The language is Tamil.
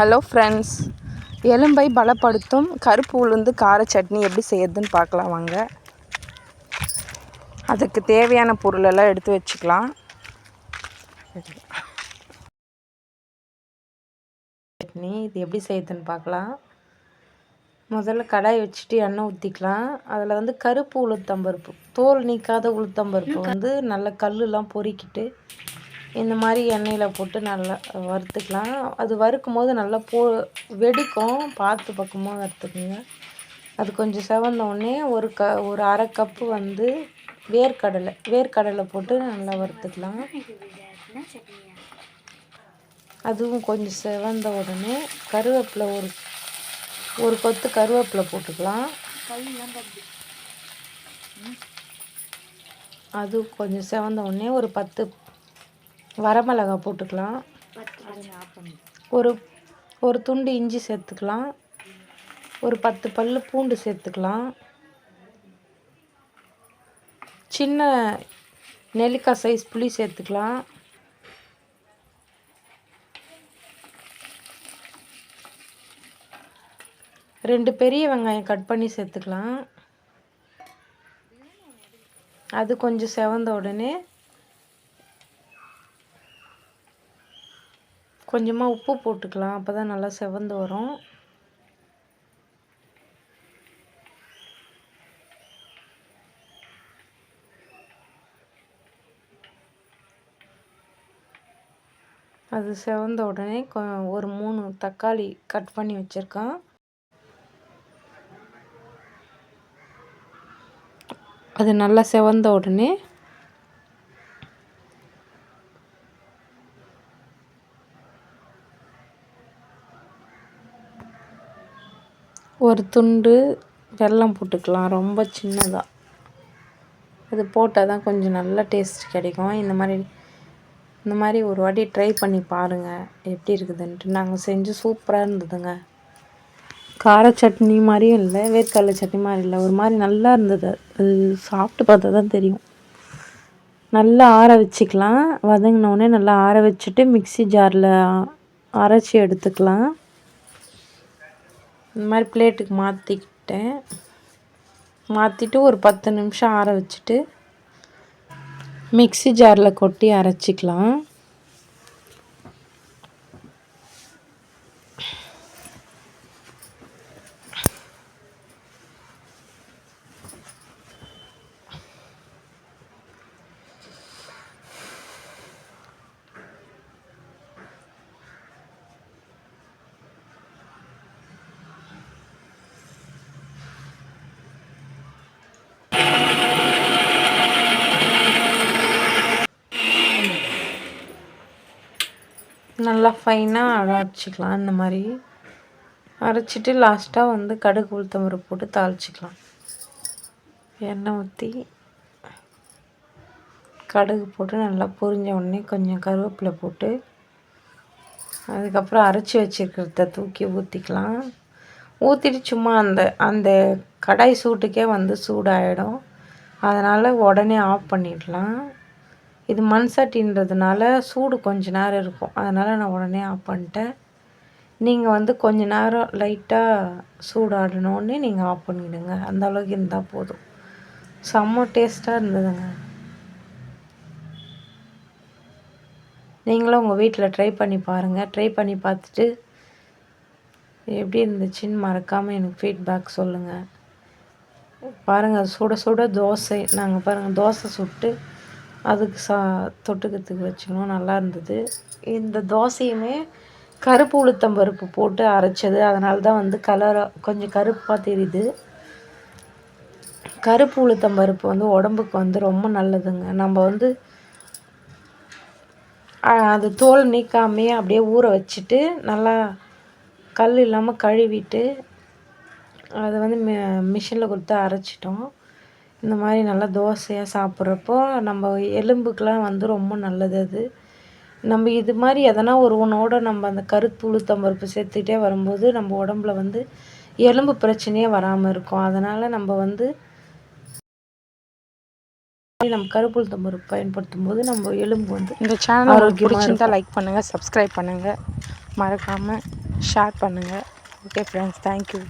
ஹலோ ஃப்ரெண்ட்ஸ், எலும்பை பலப்படுத்தும் கருப்பு உளுந்து கார சட்னி எப்படி செய்யறதுன்னு பார்க்கலாம் வாங்க. அதுக்கு தேவையான பொருளெல்லாம் எடுத்து வச்சுக்கலாம். சட்னி இது எப்படி செய்யறதுன்னு பார்க்கலாம். முதல்ல கடாய் வச்சுட்டு எண்ணெய் ஊற்றிக்கலாம். அதில் வந்து கருப்பு உளுத்தம்பருப்பு, தோல் நீக்காத உளுத்தம்பருப்பு வந்து நல்ல கல்லுலாம் பொறிக்கிட்டு இந்த மாதிரி எண்ணெயில் போட்டு நல்லா வறுத்துக்கலாம். அது வறுக்கும் போது நல்லா வெடிக்கும், பார்த்து பக்கமாக வறுத்துக்குங்க. அது கொஞ்சம் செவந்த உடனே ஒரு அரை கப்பு வந்து வேர்க்கடலை போட்டு நல்லா வறுத்துக்கலாம். அதுவும் கொஞ்சம் செவந்த உடனே கருவேப்பிலை ஒரு கொத்து கருவேப்பிலை போட்டுக்கலாம். அது கொஞ்சம் செவந்த உடனே ஒரு 10 வரமிளகாய் போட்டுக்கலாம். ஒரு துண்டு இஞ்சி சேர்த்துக்கலாம். ஒரு 10 பல் பூண்டு சேர்த்துக்கலாம். சின்ன நெல்லிக்காய் சைஸ் புளி சேர்த்துக்கலாம். ரெண்டு பெரிய வெங்காயம் கட் பண்ணி சேர்த்துக்கலாம். அது கொஞ்சம் செவந்த உடனே கொஞ்சமாக உப்பு போட்டுக்கலாம். அப்போ தான் நல்லா செவந்து வரும். அது செவந்த உடனே ஒரு 3 தக்காளி கட் பண்ணி வச்சுருக்கேன். அது நல்லா செவந்த உடனே ஒரு துண்டு வெல்லம் போட்டுக்கலாம், ரொம்ப சின்னதாக. அது போட்டால் தான் கொஞ்சம் நல்ல டேஸ்ட் கிடைக்கும். இந்த மாதிரி ஒரு வாட்டி ட்ரை பண்ணி பாருங்கள் எப்படி இருக்குதுன்ட்டு. நாங்கள் செஞ்சு சூப்பராக இருந்ததுங்க. கார சட்னி மாதிரியும் இல்லை, வேர்க்கடலை சட்னி மாதிரி இல்லை, ஒரு மாதிரி நல்லா இருந்தது. அது சாப்பிட்டு பார்த்தா தான் தெரியும். நல்லா ஆற வச்சுக்கலாம். வதங்கினோடனே நல்லா ஆற வச்சுட்டு மிக்ஸி ஜாரில் அரைச்சி எடுத்துக்கலாம். இந்த மாதிரி பிளேட்டுக்கு மாற்றிட்டு ஒரு 10 நிமிஷம் ஆற வச்சுட்டு மிக்ஸி ஜாரில் கொட்டி அரைச்சிக்கலாம். நல்லா ஃபைனாக அரைச்சிக்கலாம். இந்த மாதிரி அரைச்சிட்டு லாஸ்ட்டாக வந்து கடுகு உளுத்தம்பருப்பு போட்டு தாளிச்சிக்கலாம். எண்ணெய் ஊற்றி கடுகு போட்டு நல்லா பொரிஞ்ச உடனே கொஞ்சம் கருவேப்பிலை போட்டு அதுக்கப்புறம் அரைச்சி வச்சுருக்கிறத தூக்கி ஊற்றிக்கலாம். ஊற்றிட்டு சும்மா அந்த கடாய் சூட்டுக்கே வந்து சூடாகிடும். அதனால் உடனே ஆஃப் பண்ணிடலாம். இது மண் சட்டின்றதுனால சூடு கொஞ்ச நேரம் இருக்கும். அதனால் நான் உடனே ஆஃப் பண்ணிட்டேன். நீங்கள் வந்து கொஞ்ச நேரம் லைட்டாக சூடாடணுன்னே நீங்கள் ஆஃப் பண்ணிவிடுங்க. அந்த அளவுக்கு இருந்தால் போதும். செம்ம டேஸ்ட்டாக இருந்ததுங்க. நீங்களும் உங்கள் வீட்டில் ட்ரை பண்ணி பாருங்கள். ட்ரை பண்ணி பார்த்துட்டு எப்படி இருந்துச்சுன்னு மறக்காமல் எனக்கு ஃபீட்பேக் சொல்லுங்கள். பாருங்கள், சுட சுட தோசை. நாங்கள் பாருங்கள் தோசை சுட்டு அதுக்கு தொட்டுக்கிறதுக்கு வச்சுக்கணும். நல்லா இருந்தது. இந்த தோசையுமே கருப்பு உளுத்தம்பருப்பு போட்டு அரைச்சது, அதனால தான் வந்து கொஞ்சம் கருப்பாக தெரியுது. கருப்பு உளுத்தம்பருப்பு வந்து உடம்புக்கு வந்து ரொம்ப நல்லதுங்க. நம்ம வந்து அது தோல் நீக்காமே அப்படியே ஊற வச்சுட்டு நல்லா கல் இல்லாமல் கழுவிட்டு அதை வந்து மிஷினில் கொடுத்து அரைச்சிட்டோம். இந்த மாதிரி நல்லா தோசையாக சாப்பிட்றப்போ நம்ம எலும்புக்கெலாம் வந்து ரொம்ப நல்லது. அது நம்ம இது மாதிரி எதனா ஒன்றோட நம்ம அந்த கருப்பு உளுத்தம்பருப்பு சேர்த்துக்கிட்டே வரும்போது நம்ம உடம்புல வந்து எலும்பு பிரச்சனையே வராமல் இருக்கும். அதனால் நம்ம வந்து கருப்பு உளுத்தம்பருப்பு பயன்படுத்தும் போது நம்ம எலும்பு வந்து இந்த சேனல் பிடிச்சிருந்தா லைக் பண்ணுங்கள், சப்ஸ்கிரைப் பண்ணுங்கள். மறக்காமல் ஷேர் பண்ணுங்கள். Okay friends, thank you.